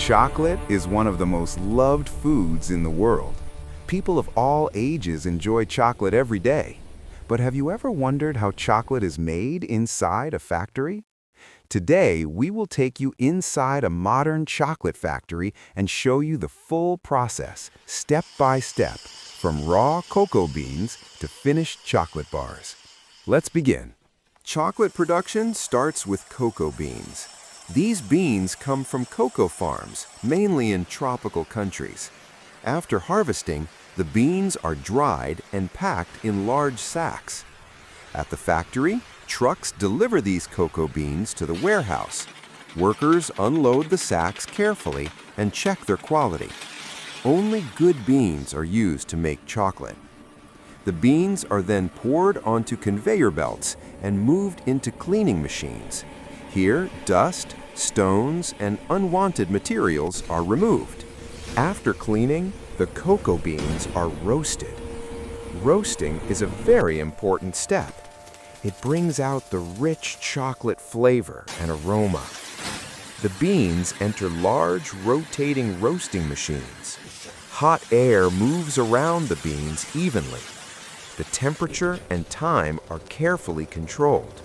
Chocolate is one of the most loved foods in the world. People of all ages enjoy chocolate every day. But have you ever wondered how chocolate is made inside a factory? Today, we will take you inside a modern chocolate factory and show you the full process, step by step, from raw cocoa beans to finished chocolate bars. Let's begin. Chocolate production starts with cocoa beans. These beans come from cocoa farms, mainly in tropical countries. After harvesting, the beans are dried and packed in large sacks. At the factory, trucks deliver these cocoa beans to the warehouse. Workers unload the sacks carefully and check their quality. Only good beans are used to make chocolate. The beans are then poured onto conveyor belts and moved into cleaning machines. Here, dust, stones, and unwanted materials are removed. After cleaning, the cocoa beans are roasted. Roasting is a very important step. It brings out the rich chocolate flavor and aroma. The beans enter large rotating roasting machines. Hot air moves around the beans evenly. The temperature and time are carefully controlled.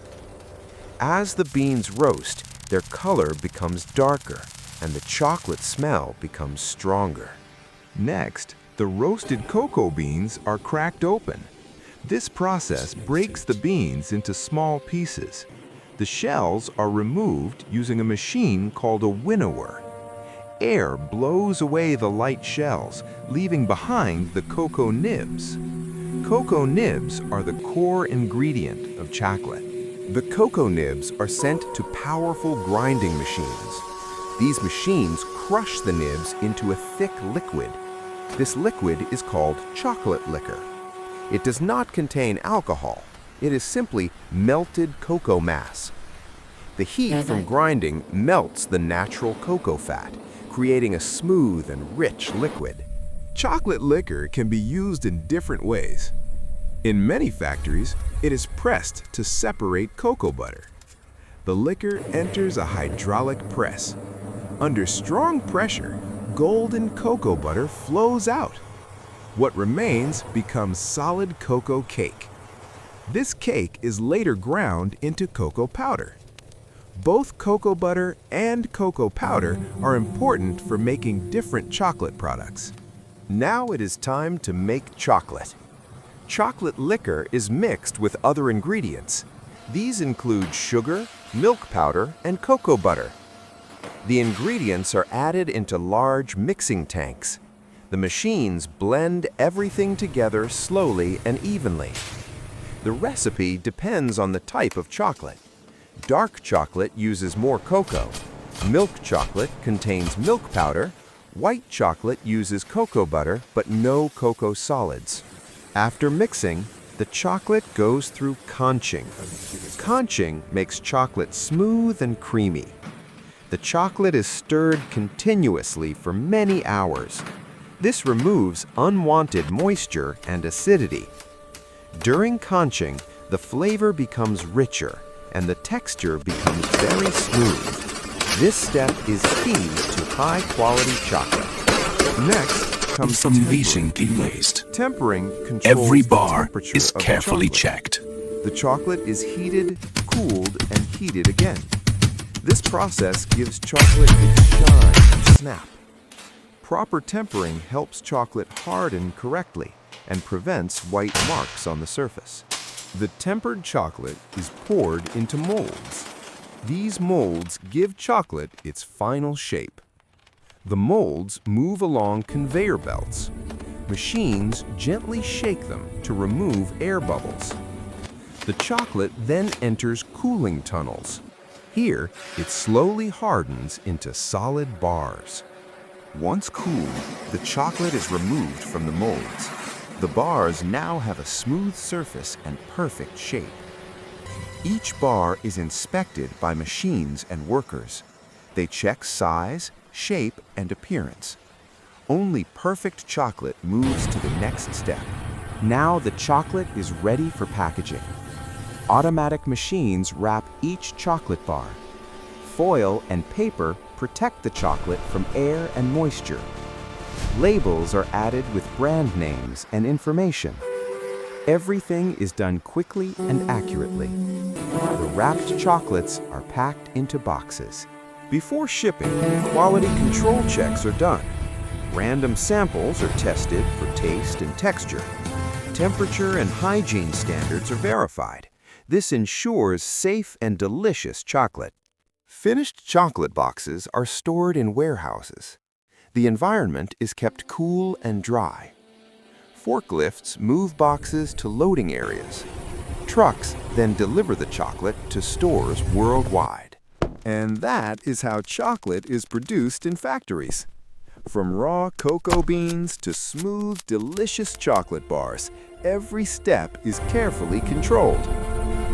As the beans roast, their color becomes darker and the chocolate smell becomes stronger. Next, the roasted cocoa beans are cracked open. This process breaks the beans into small pieces. The shells are removed using a machine called a winnower. Air blows away the light shells, leaving behind the cocoa nibs. Cocoa nibs are the core ingredient of chocolate. The cocoa nibs are sent to powerful grinding machines. These machines crush the nibs into a thick liquid. This liquid is called chocolate liquor. It does not contain alcohol. It is simply melted cocoa mass. The heat from grinding melts the natural cocoa fat, creating a smooth and rich liquid. Chocolate liquor can be used in different ways. In many factories, it is pressed to separate cocoa butter. The liquor enters a hydraulic press. Under strong pressure, golden cocoa butter flows out. What remains becomes solid cocoa cake. This cake is later ground into cocoa powder. Both cocoa butter and cocoa powder are important for making different chocolate products. Now it is time to make chocolate. Chocolate liquor is mixed with other ingredients. These include sugar, milk powder, and cocoa butter. The ingredients are added into large mixing tanks. The machines blend everything together slowly and evenly. The recipe depends on the type of chocolate. Dark chocolate uses more cocoa. Milk chocolate contains milk powder. White chocolate uses cocoa butter but no cocoa solids. After mixing, the chocolate goes through conching. Conching makes chocolate smooth and creamy. The chocolate is stirred continuously for many hours. This removes unwanted moisture and acidity. During conching, the flavor becomes richer and the texture becomes very smooth. This step is key to high-quality chocolate. Next comes tempering. Tempering controls Every the bar temperature is of the carefully chocolate. checked. The chocolate is heated, cooled, and heated again. This process gives chocolate its shine and snap. Proper tempering helps chocolate harden correctly and prevents white marks on the surface. The tempered chocolate is poured into molds. These molds give chocolate its final shape. The molds move along conveyor belts. Machines gently shake them to remove air bubbles. The chocolate then enters cooling tunnels. Here, it slowly hardens into solid bars. Once cooled, the chocolate is removed from the molds. The bars now have a smooth surface and perfect shape. Each bar is inspected by machines and workers. They check size, shape, and appearance. Only perfect chocolate moves to the next step. Now the chocolate is ready for packaging. Automatic machines wrap each chocolate bar. Foil and paper protect the chocolate from air and moisture. Labels are added with brand names and information. Everything is done quickly and accurately. The wrapped chocolates are packed into boxes. Before shipping, quality control checks are done. Random samples are tested for taste and texture. Temperature and hygiene standards are verified. This ensures safe and delicious chocolate. Finished chocolate boxes are stored in warehouses. The environment is kept cool and dry. Forklifts move boxes to loading areas. Trucks then deliver the chocolate to stores worldwide. And that is how chocolate is produced in factories. From raw cocoa beans to smooth, delicious chocolate bars, every step is carefully controlled.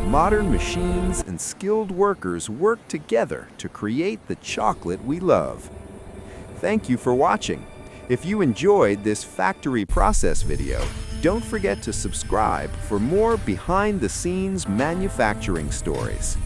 Modern machines and skilled workers work together to create the chocolate we love. Thank you for watching. If you enjoyed this factory process video, don't forget to subscribe for more behind-the-scenes manufacturing stories.